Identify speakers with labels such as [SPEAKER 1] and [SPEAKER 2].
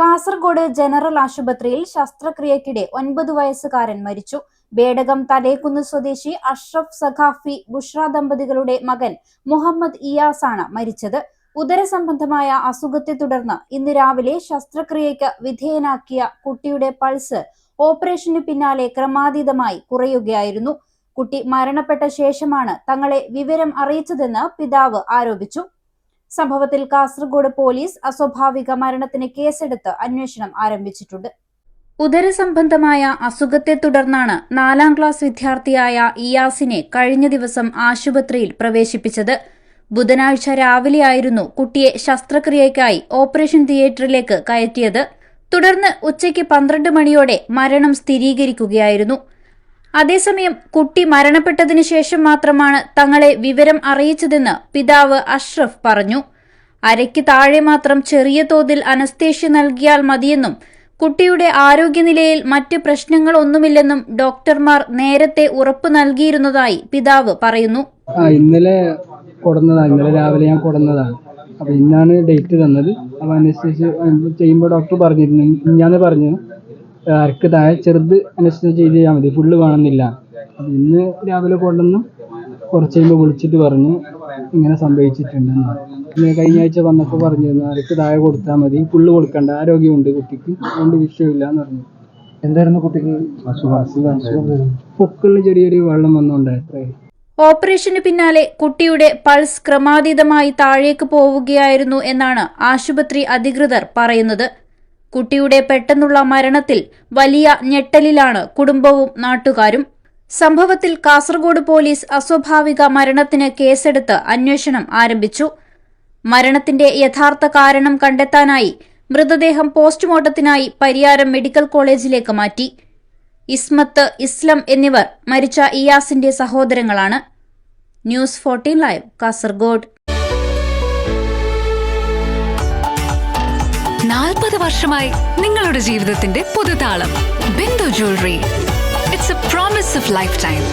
[SPEAKER 1] Kasaragod general ആശുപത്രിയിൽ ശസ്ത്രക്രിയക്കിടെ 9 വയസ്സുകാരൻ മരിച്ചു. ബേഡകം തലേക്കുന്ന് സ്വദേശി അഷ്റഫ് സഖാഫി ബുഷ്ര ദമ്പതികളുടെ മകൻ മുഹമ്മദ് ഇയാസ് ആണ് മരിച്ചത്. ഉദരസംബന്ധമായ അസുഖത്തെ തുടർന്ന് ഇന്ന് രാവിലെ ശസ്ത്രക്രിയയ്ക്ക് വിധേയനാക്കിയ കുട്ടിയുടെ പൾസ് ഓപ്പറേഷന് പിന്നാലെ ക്രമാതീതമായി കുറയുകയായിരുന്നു. കുട്ടി മരണപ്പെട്ട ശേഷമാണ് തങ്ങളെ വിവരം അറിയിച്ചതെന്ന് പിതാവ് ആരോപിച്ചു. സംഭവത്തിൽ കാസർഗോഡ് പോലീസ് അസ്വാഭാവിക മരണത്തിന് കേസെടുത്ത് അന്വേഷണം ആരംഭിച്ചിട്ടുണ്ട്. ഉദരസംബന്ധമായ അസുഖത്തെ തുടർന്നാണ് 4ാം ക്ലാസ് വിദ്യാർത്ഥിയായ ഇയാസിനെ കഴിഞ്ഞ ദിവസം ആശുപത്രിയിൽ പ്രവേശിപ്പിച്ചത്. ബുധനാഴ്ച രാവിലെയായിരുന്നു കുട്ടിയെ ശസ്ത്രക്രിയയ്ക്കായി ഓപ്പറേഷൻ തിയേറ്ററിലേക്ക് കയറ്റിയത്. തുടർന്ന് ഉച്ചയ്ക്ക് 12 മണിയോടെ മരണം സ്ഥിരീകരിക്കുകയായിരുന്നു. അതേസമയം കുട്ടി മരണപ്പെട്ടതിനു ശേഷം മാത്രമാണ് തങ്ങളെ വിവരം അറിയിച്ചതെന്ന് പിതാവ് അഷ്റഫ് പറഞ്ഞു. അരയ്ക്ക് താഴെ മാത്രം ചെറിയ തോതിൽ അനസ്തേഷ്യ നൽകിയാൽ മതിയെന്നും കുട്ടിയുടെ ആരോഗ്യനിലയിൽ മറ്റ് പ്രശ്നങ്ങളൊന്നുമില്ലെന്നും ഡോക്ടർമാർ നേരത്തെ ഉറപ്പ് നൽകിയിരുന്നതായി പിതാവ് പറയുന്നു.
[SPEAKER 2] ഇന്നലെ രാവിലെ ഞാൻ കൊടുന്നതാണ്. അപ്പൊ ഇന്നാണ് ഡേറ്റ് തന്നത്. അപ്പൊ അനസ്തേഷ്യ ചെയ്യുമ്പോൾ ഡോക്ടർ പറഞ്ഞിരുന്നു, ഞാൻ പറഞ്ഞു അരക്ക് താഴെ ചെറുത് അനസ്തേഷ്യ ചെയ്താൽ മതി, ഫുള്ള് വേണമെന്നില്ല. അപ്പൊ ഇന്ന് രാവിലെ കൊണ്ടുവന്ന് കുറച്ച് കഴിയുമ്പോൾ വിളിച്ചിട്ട് പറഞ്ഞു ഇങ്ങനെ സംഭവിച്ചിട്ടുണ്ടെന്ന്. പിന്നെ കഴിഞ്ഞ ആഴ്ച വന്നപ്പോൾ പറഞ്ഞിരുന്നു അരക്ക് താഴെ കൊടുത്താൽ മതി, ഫുള്ള് കൊടുക്കണ്ട, ആരോഗ്യമുണ്ട് കുട്ടിക്ക്, അതുകൊണ്ട് വിഷയമില്ല എന്ന് പറഞ്ഞു.
[SPEAKER 3] എന്തായിരുന്നു കുട്ടിക്ക്
[SPEAKER 2] പൊക്കളിൽ ചെറിയൊരു വെള്ളം വന്നുകൊണ്ടായി.
[SPEAKER 1] ഓപ്പറേഷന് പിന്നാലെ കുട്ടിയുടെ പൾസ് ക്രമാതീതമായി താഴേക്ക് പോവുകയായിരുന്നു എന്നാണ് ആശുപത്രി അധികൃതർ പറയുന്നത്. കുട്ടിയുടെ പെട്ടെന്നുള്ള മരണത്തിൽ വലിയ ഞെട്ടലിലാണ് കുടുംബവും നാട്ടുകാരും. സംഭവത്തിൽ കാസർഗോഡ് പോലീസ് അസ്വാഭാവിക മരണത്തിന് കേസെടുത്ത് അന്വേഷണം ആരംഭിച്ചു. മരണത്തിന്റെ യഥാർത്ഥ കാരണം കണ്ടെത്താനായി മൃതദേഹം പോസ്റ്റ്മോർട്ടത്തിനായി പരിയാരം മെഡിക്കൽ കോളേജിലേക്ക് മാറ്റി. ഇസ്മത്ത്, ഇസ്ലം എന്നിവർ മരിച്ച ഇയാസിന്റെ സഹോദരങ്ങളാണ്. News 14 live, Kasaragod.
[SPEAKER 4] 40 വർഷമായി നിങ്ങളുടെ ജീവിതത്തിന്റെ പുതുതാളം. Bindu jewellery. It's a promise of lifetime.